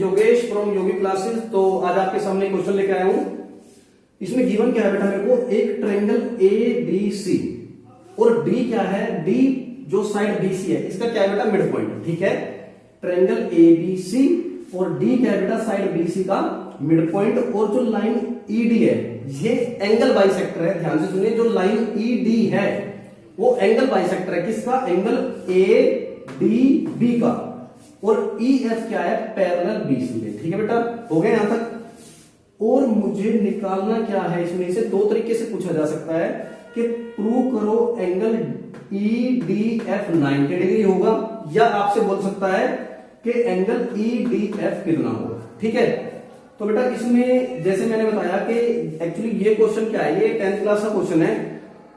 Yogesh from Yogi classes. तो आज आपके सामने क्वेश्चन लेके आया हूं। इसमें गिवन क्या है बेटा, मेरे को एक ट्रायंगल ए बी सी और डी क्या है, डी जो साइड बी सी है इसका क्या है बेटा, मिड पॉइंट। ठीक है, ट्रायंगल ए बी सी और डी क्या है बेटा, साइड बी सी का मिड पॉइंट। और जो लाइन ईडी है ये एंगल बाइसेक्टर है। ध्यान से सुनिए, जो लाइन ईडी है वो एंगल बाइसेक्टर है। किसका, एंगल ए डी बी का। और ई एफ क्या है, पैरेलल बी सी है। ठीक है बेटा, हो गए यहां तक। और मुझे निकालना क्या है, इसमें से दो तरीके से पूछा जा सकता है कि प्रूव करो angle E D F 90 degree होगा, या आपसे बोल सकता है कि एंगल ई डी एफ कितना होगा। ठीक है, तो बेटा इसमें जैसे मैंने बताया कि एक्चुअली ये क्वेश्चन क्या है, ये 10th क्लास का क्वेश्चन है।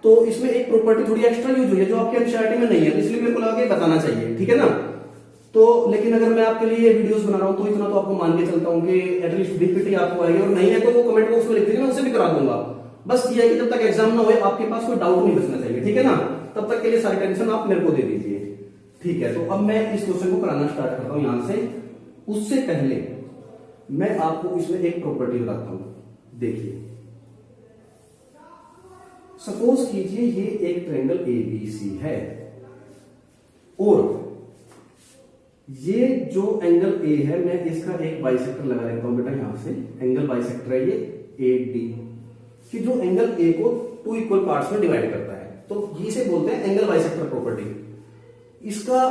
तो इसमें एक प्रॉपर्टी थोड़ी एक्स्ट्रा यूज हुई है जो आपके एनसीईआरटी में नहीं है, इसलिए मेरे को लगा कि बताना चाहिए। ठीक है ना। तो लेकिन अगर मैं आपके लिए वीडियोस बना रहा हूं तो इतना तो आपको मान के चलता हूं कि एटलीस्ट बीपीटी आपको आएगी, और नहीं है तो वो कमेंट बॉक्स में लिख दीजिए, मैं उसे भी करा दूंगा। बस ये है कि जब तक एग्जाम ना हो आपके पास कोई डाउट नहीं बचना चाहिए। ठीक है ना, तब तक के लिए सारी टेंशन आप मेरे को दे दीजिए। ठीक है, तो अब मैं इस क्वेश्चन को कराना स्टार्ट करता हूं यहां से। उससे पहले मैं आपको इसमें एक प्रॉपर्टी बताता हूं। देखिए, सपोज कीजिए ये एक ट्रायंगल ए बी सी है और ये जो एंगल ए है मैं इसका एक बाइसेक्टर लगा देता हूं बेटा। यहां से एंगल बाइसेक्टर है ये ए डी, कि जो एंगल ए को टू इक्वल पार्ट्स में डिवाइड करता है। तो इसे बोलते हैं एंगल बाइसेक्टर प्रॉपर्टी। इसका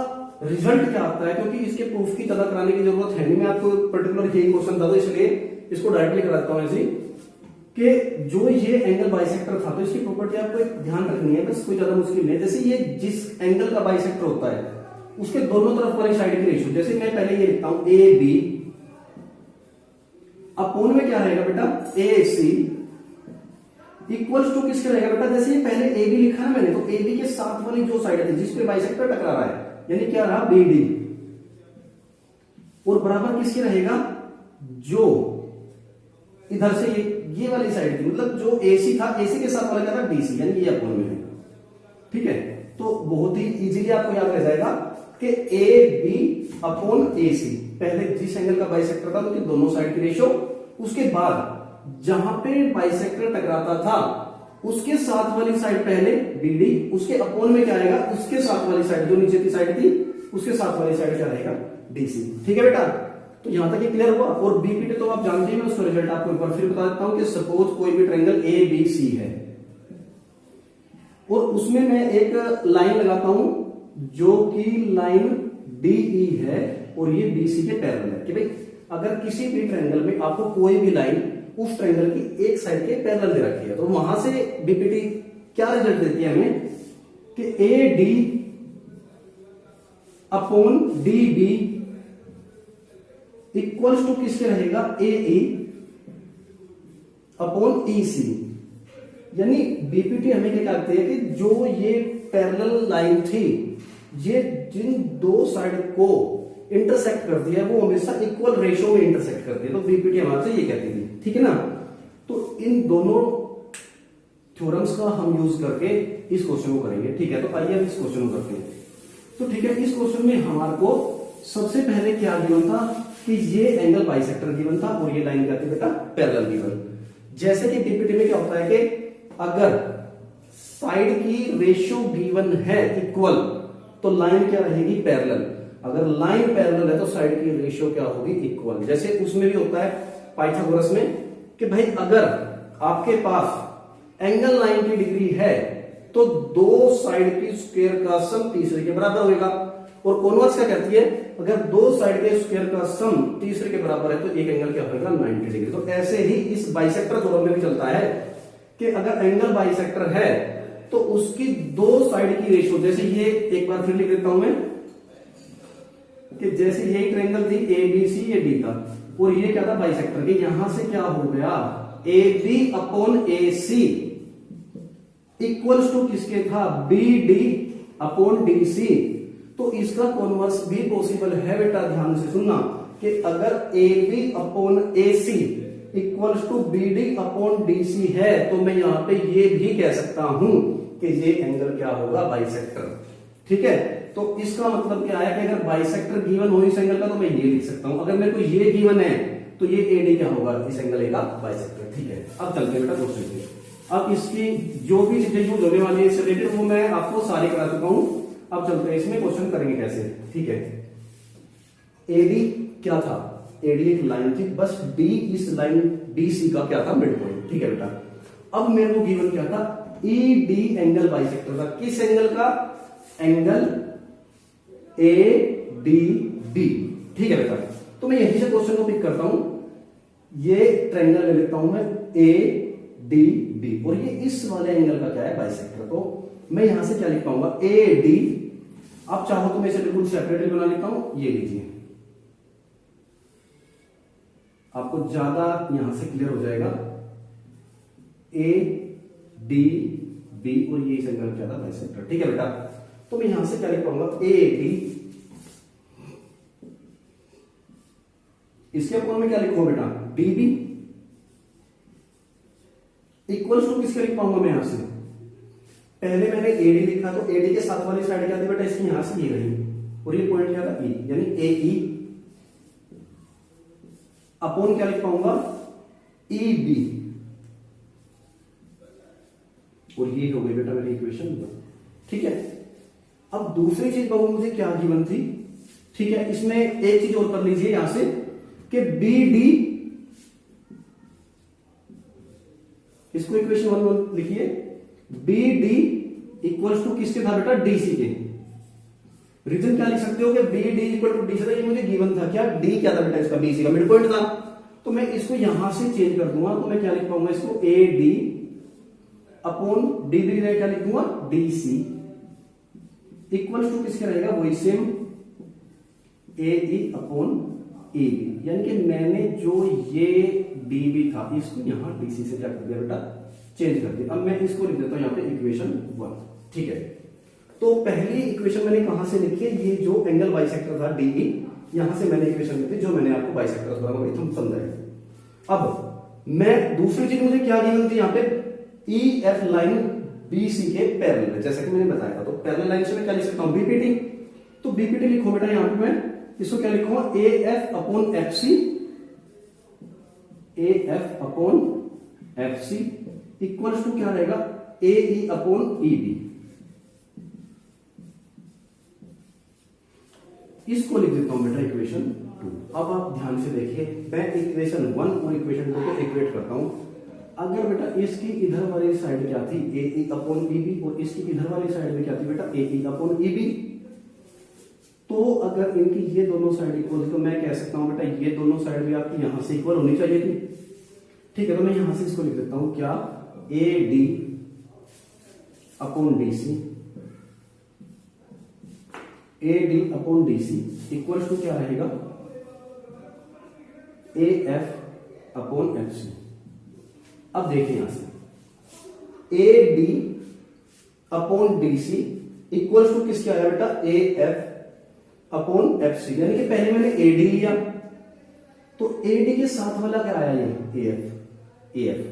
रिजल्ट क्या आता है, क्योंकि इसके प्रूफ की ज्यादा कराने की जरूरत है नहीं, मैं आपको पर्टिकुलर यही क्वेश्चन था तो इसलिए इसको डायरेक्टली कराता हूं ऐसे कि जो ये एंगल बाइसेक्टर था तो इसकी प्रॉपर्टी आपको एक ध्यान रखनी है, बस कोई ज्यादा मुश्किल नहीं है। जैसे ये जिस एंगल का बाइसेक्टर होता है उसके दोनों तरफ वाली साइड की रेशियो, जैसे मैं पहले ये लिखता हूं ए बी अपोन में क्या रहेगा बेटा, ए सी इक्वल्स टू किसके रहेगा बेटा, जैसे ये पहले ए बी लिखा है मैंने, तो ए बी के साथ वाली जो साइड है जिसपे बाइसेक्टर टकरा रहा है, यानी क्या रहा, बी डी, और बराबर किसके रहेगा, जो इधर से ये वाली साइड थी, मतलब जो एसी था, एसी के साथ वाला क्या था, डीसी, यानी ये अपोन में है। ठीक है, तो बहुत ही इजीली आपको याद रह जाएगा कि ए बी अपॉन ए सी, पहले जिस एंगल का बाइसेक्टर था उसकी दोनों साइड की रेशियो, उसके बाद जहां पे बाइसेक्टर टकराता था उसके साथ वाली साइड पहले बीडी, उसके अपोन में क्या आएगा, उसके साथ वाली साइड जो नीचे की साइड थी उसके साथ वाली साइड क्या रहेगा, डीसी। ठीक है बेटा, तो यहां तक ये क्लियर हुआ। और बीपीटी तो आप जानते हैं, मैं उसका रिजल्ट आपको एक बार फिर बता देता हूं कि सपोज कोई भी ट्रायंगल ए बी सी है और उसमें मैं एक लाइन लगाता हूं जो कि लाइन डीई है और ये बीसी के पैरेलल है। कि भाई अगर किसी भी ट्रायंगल में आपको कोई भी लाइन उस ट्रायंगल की एक साइड के पैरेलल दे रखी है, तो वहां से बीपीटी क्या रिजल्ट देती है हमें कि A D upon D B equals to किसके रहेगा, ए ई अपॉन ई सी। यानी बीपीटी हमें क्या कहते हैं कि जो ये पैरेलल लाइन थी ये जिन दो साइड को इंटरसेक्ट करती है वो हमेशा इक्वल रेशियो में इंटरसेक्ट करती है। तो बीपीटी हमारे से ये कहती थी। ठीक है ना, तो इन दोनों थ्योरम्स का हम यूज करके इस क्वेश्चन को करेंगे। ठीक है, तो आइए अब इस क्वेश्चन को करते हैं। तो ठीक है, इस क्वेश्चन में हमारे को सबसे पहले क्या गिवन था कि ये एंगल बाइसेक्टर गिवन था और ये लाइन क्या थी बेटा, पैरेलल गिवन। जैसे कि बीपीटी में क्या होता है कि अगर साइड की रेशियो गिवन है इक्वल तो लाइन क्या रहेगी, पैरेलल। अगर लाइन पैरेलल है तो साइड की रेशियो क्या होगी, इक्वल। जैसे उसमें भी होता है पाइथागोरस में कि भाई अगर आपके पास एंगल 90 डिग्री है तो दो साइड की स्क्वायर का सम तीसरे के बराबर होगा। और कॉन्वर्स क्या कहती है, अगर दो साइड के स्क्वायर का सम तीसरे के बराबर है तो एक एंगल क्या होगा, 90 डिग्री। तो ऐसे ही इस बाइसेक्टर थ्योरम में भी चलता है कि अगर एंगल बाइसेक्टर है तो उसकी दो साइड की रेशियो, जैसे ये एक बार फिर लिख देता हूं मैं कि जैसे यही ट्रायंगल थी ए बी सी, ये डी था और ये क्या था, बाइसेक्टर के, यहां से क्या हो गया, A B upon A C equals to किसके था, B D upon D C. तो इसका कॉन्वर्स भी पॉसिबल है बेटा, ध्यान से सुनना कि अगर A B upon A C equals to B D upon D C है तो मैं यहां पे ये भी कह सकता हूं कि ये एंगल क्या होगा, बाइसेक्टर। ठीक है, तो इसका मतलब क्या है कि अगर बाइसेक्टर गिवन हो इस एंगल का तो मैं ये लिख सकता हूं। अगर मेरे को ये गिवन है तो ये एडी क्या होगा, इस एंगल ए का बाइसेक्टर। ठीक है, अब चलते हैं बेटा क्वेश्चन पे। अब इसकी जो भी चीजें यूज होने वाली है इससे रिलेटेड वो मैं आपको सारी करा चुका हूं। अब चलते हैं इसमें क्वेश्चन करेंगे कैसे। ठीक है, एडी क्या था, एडी एक लाइन थी, बस डी इस लाइन डीसी का क्या था, मिड पॉइंट। ठीक है बेटा, अब मेरे को गिवन क्या था, ई डी एंगल बाइसेक्टर था। किस एंगल का, एंगल ए डी बी। ठीक है बेटा, तो मैं यहीं से क्वेश्चन को पिक करता हूं। ये ट्रायंगल ले लेता हूं मैं ए डी बी, और ये इस वाले एंगल का क्या है, बाइसेक्टर। तो मैं यहां से क्या लिख पाऊंगा, ए डी। आप चाहो तो मैं इसे बिल्कुल सेपरेटली बना लेता हूं, ये लीजिए, आपको ज्यादा यहां से क्लियर हो जाएगा। ए डी बी, और ये इस एंगल क्या था, बाइसेक्टर। ठीक है बेटा, तो मैं यहां से क्या लिख पाऊंगा, ए डी, इसके अपोन में क्या लिखूंगा बेटा, डी बी इक्वल्स टू किसके लिख पाऊंगा मैं यहां से, पहले मैंने एडी लिखा तो एडी के साथ वाली साइड क्या थी बेटा, इसकी यहां से ये रही, और ये पॉइंट क्या था, ई, यानी ए ई अपोन क्या लिख पाऊंगा, ई बी, और ये हो गई बेटा मेरी इक्वेशन। ठीक है, अब दूसरी चीज बाबू मुझे क्या गिवन थी। ठीक है, इसमें एक चीज और कर लीजिए यहां से कि बी डी, इसको इक्वेशन 1 लिखिए, बी डी इक्वल्स टू किसके था बेटा, डीसी के। रीजन क्या लिख सकते हो कि B D equal to DC था, ये मुझे गिवन था क्या, डी क्या था बेटा इसका, बीसी का मिड पॉइंट था। तो मैं इसको यहां से चेंज कर दूंगा, तो मैं क्या लिख पाऊंगा इसको, A D upon D B क्या लिख दूंगा, डीसी इक्वल्स टू किसके रहेगा, वही same A E upon A B. यानी कि मैंने जो ये डी बी था इसको यहां डीसी से क्या कर दिया बेटा, चेंज कर दिया। अब मैं इसको लिख देता हूं यहां पे इक्वेशन 1। ठीक है, तो पहली इक्वेशन मैंने कहां से लिखी है, ये जो एंगल बाइसेक्टर था डीई, यहां से मैंने इक्वेशन लिखी जो मैंने आपको बाइसेक्टर बताया वही तुम समझाए। अब मैं दूसरी चीज मुझे क्या गिवन थी यहां पे, ई एफ लाइन बीसी के पैरेलल, जैसा कि मैंने बताया था। तो पैरेलल लाइन से मैं क्या लिख सकता हूं, बीपीटी। तो बीपीटी लिखो बेटा, यहां पे मैं इसको क्या लिखूंगा, A F upon F C, A F upon F C equals to क्या रहेगा, ए ई अपॉन ई बी। इसको लिख देता हूं बेटा इक्वेशन 2। अब आप ध्यान से देखिए, मैं इक्वेशन 1 और इक्वेशन 2 को इक्वेट करता हूं। अगर बेटा इसकी इधर वाली साइड क्या थी, ए ई अपॉन ई बी, और इसकी इधर वाली साइड में क्या थी बेटा, ए ई अपॉन ई बी, तो अगर इनकी ये दोनों साइड इक्वल थी तो मैं कह सकता हूं बेटा ये दोनों साइड भी आपकी यहां से इक्वल होनी चाहिए थी। ठीक है, तो मैं यहां से इसको लिख देता हूं क्या, A D upon D C, A D upon D C equal to क्या रहेगा, A F upon F C. अब देखिए यहां से A D upon D C equal to किसके आया बेटा, A F upon F C. यानी कि पहले मैंने ए डी लिया तो ए डी के साथ वाला क्या आया, ये ए एफ, ए एफ।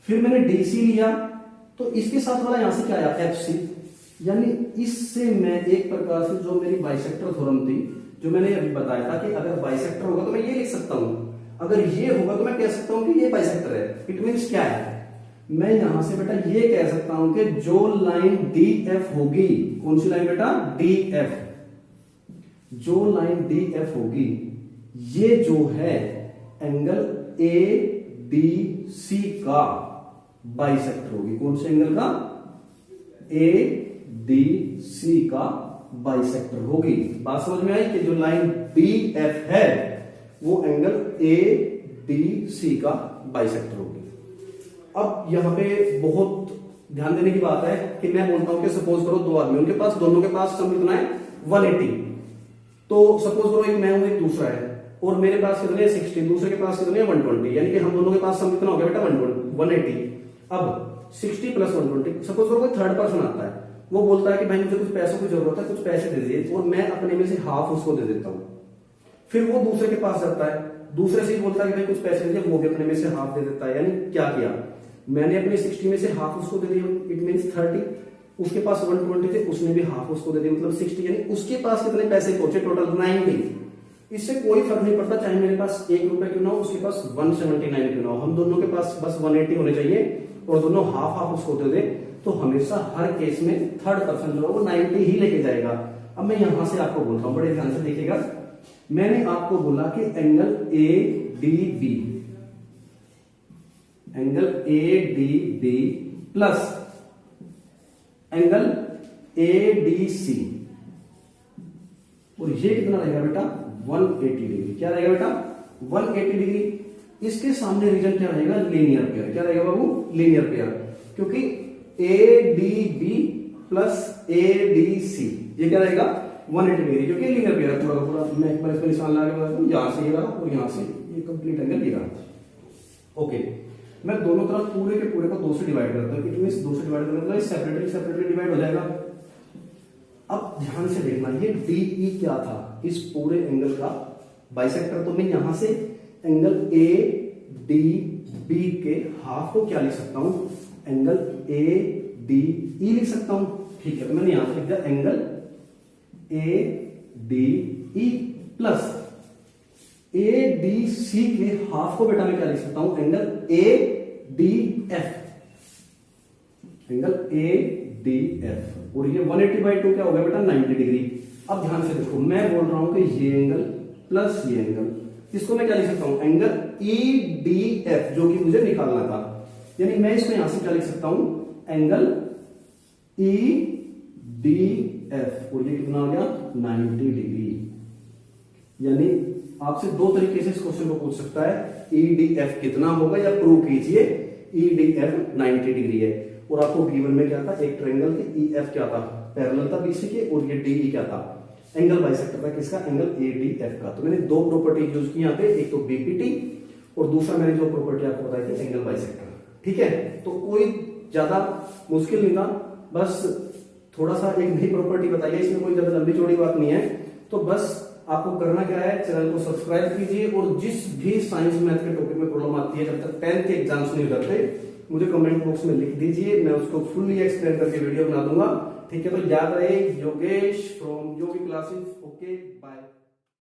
फिर मैंने डी सी लिया तो इसके साथ वाला यहां से क्या आया, एफ सी। यानी इससे मैं एक प्रकार से जो मेरी बाइसेक्टर थ्योरम थी, जो मैंने अभी बताया था कि अगर बाइसेक्टर होगा तो मैं ये लिख सकता हूं, अगर ये होगा तो मैं कह सकता हूं कि ये बाइसेक्टर है। इट मींस क्या है, मैं यहां से बेटा ये कह सकता हूं कि जो लाइन डी एफ होगी, कौन सी लाइन बेटा, डी एफ, जो लाइन डी एफ होगी ये जो है एंगल ए डी सी का बाइसेक्टर होगी। कौन से एंगल का, ए डी सी का बाइसेक्टर होगी। बात समझ में आई कि जो लाइन डी एफ है वो एंगल ए डी सी का बाइसेक्टर होगी। अब यहां पे बहुत ध्यान देने की बात है कि मैं बोलता हूं कि सपोज करो दो आदमी, उनके पास दोनों के पास सम कितना है 180, तो सपोज करो एक मैं हूं एक दूसरा है, और मेरे पास कितने हैं 60, दूसरे के पास कितने हैं 120, यानी कि हम दोनों के पास सम कितना हो गया बेटा 180। अब 60 प्लस 120, सपोज करो कोई थर्ड पर्सन आता है, वो बोलता है कि भाई मुझे कुछ पैसों की जरूरत है, कुछ पैसे दे दीजिए, और मैं अपने में से हाफ उसको दे देता हूं। फिर वो दूसरे के पास जाता है, दूसरे से बोलता है कि भाई कुछ पैसे दीजिए, वो भी अपने में से हाफ दे देता है। यानी क्या किया, मैंने अपने 60 में से हाफ उसको दे दिया, इट मींस 30, उसके पास 120 थे, उसने भी हाफ उसको दे दिया, मतलब 60, यानी उसके पास कितने पैसे पहुंचे टोटल 90। इससे कोई फर्क नहीं पड़ता चाहे मेरे पास 1 रुपए क्यों ना हो, उसके पास 179 क्यों ना हो, हम दोनों के पास बस 180 होने चाहिए और दोनों हाफ हाफ उसको दे दे, तो हमेशा हर केस में थर्ड पर्सन जो है वो 90 ही लेके जाएगा। अब मैं यहां से आपको बोलता हूं, बड़े ध्यान से देखिएगा, मैंने आपको बोला कि angle ADB, angle ADB plus angle ADC, और ये कितना रहेगा बेटा 180 डिग्री। क्या रहेगा बेटा 180 डिग्री। इसके सामने रीजन क्या रहेगा लीनियर पेयर। क्या रहेगा बाबू लीनियर पेयर, क्योंकि ADB प्लस ADC ये क्या रहेगा 180 डिग्री, क्योंकि लीनियर पेयर है पूरा पूरा। मैं एक बार इस पर निशान लगा के बताऊं, यहां से ये रहा और यहां से ये कंप्लीट एंगल ये रहा। ओके, मैं दोनों तरफ पूरे के पूरे को 2 से डिवाइड करता हूं, इट मींस 2 से डिवाइड करने मतलब सेपरेटली सेपरेटली डिवाइड हो जाएगा। अब ध्यान से देखना, ये DE क्या था इस पूरे एंगल का बाइसेक्टर, तो मैं यहां से एंगल ADB के हाफ को क्या लिख सकता हूं एंगल ADE लिख सकता हूं। ठीक है, तो मैंने यहां से लिख दिया एंगल ADE प्लस ADC के हाफ को बेटा मैं क्या लिख सकता हूं एंगल ADF, एंगल ADF, और ये 180/2 क्या हो गया बेटा 90 डिग्री। अब ध्यान से देखो, मैं बोल रहा हूं कि ये एंगल प्लस ये एंगल, इसको मैं क्या लिख सकता हूं एंगल EDF, जो कि मुझे निकालना था, यानी मैं इसको यहां से क्या लिख सकता हूं एंगल EDF, और ये कितना हो गया 90 डिग्री। यानी आपसे 2 तरीके से इस क्वेश्चन को पूछ सकता है, EDF कितना होगा या प्रूव कीजिए EDF 90 डिग्री है। और आपको गिवन में क्या था, एक ट्रायंगल थे, EF क्या था पैरेलल था BC के, और ये DE क्या था एंगल बाइसेक्टर था किसका एंगल ADF का। तो मैंने 2 प्रॉपर्टी यूज की यहाँ पे, एक तो BPT और दूसरा मैंने जो प्रॉपर्टी आपको बताई थी एंगल बाइसेक्टर। ठीक है, तो कोई ज्यादा मुश्किल नहीं था, बस थोड़ा सा एक नई प्रॉपर्टी बताई है, इसमें कोई ज्यादा लंबी चौड़ी बात नहीं है। तो बस आपको करना क्या है, चैनल को सब्सक्राइब कीजिए, और जिस भी साइंस मैथ के टॉपिक में प्रॉब्लम आती है, जब तक 10th के एग्जाम्स नहीं हो जाते, मुझे कमेंट बॉक्स में लिख दीजिए, मैं उसको फुल्ली एक्सप्लेन करके वीडियो बना दूंगा। ठीक है, तो याद रहे Yogesh from Yogi classes. Okay, bye.